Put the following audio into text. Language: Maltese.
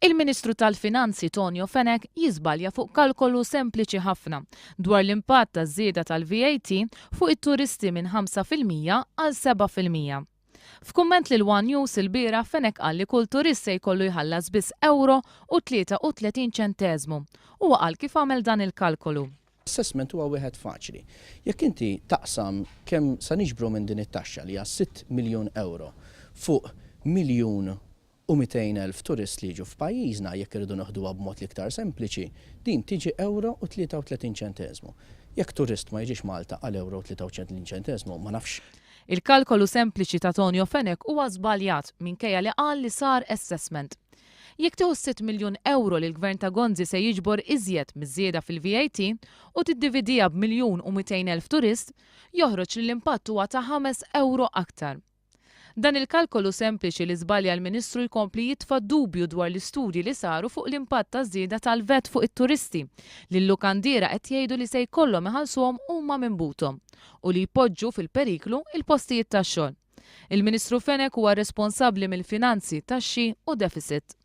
Il-Ministru tal-Finanzi Tonio Fenek jiżbalja fuq kalkolu sempliċi ħafna dwar l-impatt taż-żieda tal-VAT fuq it-turisti minn 5% għal 7%. F'kumment lil One News il-bieraħ Fenek qal li kull turist se jkollu jħallas biss €1.33 u qal kif għamel dan il-kalkolu. Assessment huwa wieħed faċli. Jekk inti taqsam kemm sa niġbru minn din it-taxxa li hija €6 miljun fuq 1,200,000 turist li jiġu f'pajjiżna jekk irridu naħduha b'mod l-iktar sempliċi, din tiġi €1.33. Jekk turist ma jiġix Malta għal €1.33 ma nafx. Il-kalkolu sempliċi ta' Tonio Fenek huwa żbaljat minkejja li qal li sar assessment. Jekk tieħu €6 miljun li l-Gvern ta' Gonzi se jiġbor iżjed miż-żieda fil-VAT u tiddividija b'1,200,000 turist, joħroġ li l-impatt huwa ta' €5 aktar. Dan il-kalkolu sempliċi li żbalja l-Ministru jkompli jitfa' dubju dwar l-istudji li saru fuq l-impatt taż-żieda tal-VAT fuq it-turisti li l-lukandiera qed jgħidu li se jkollhom iħallsuhom huma minn butom u li jpoġġu fil-periklu il-postijiet tax-xogħol. Il-Ministru Fenek huwa responsabbli mill-finanzi, taxxi u deficit.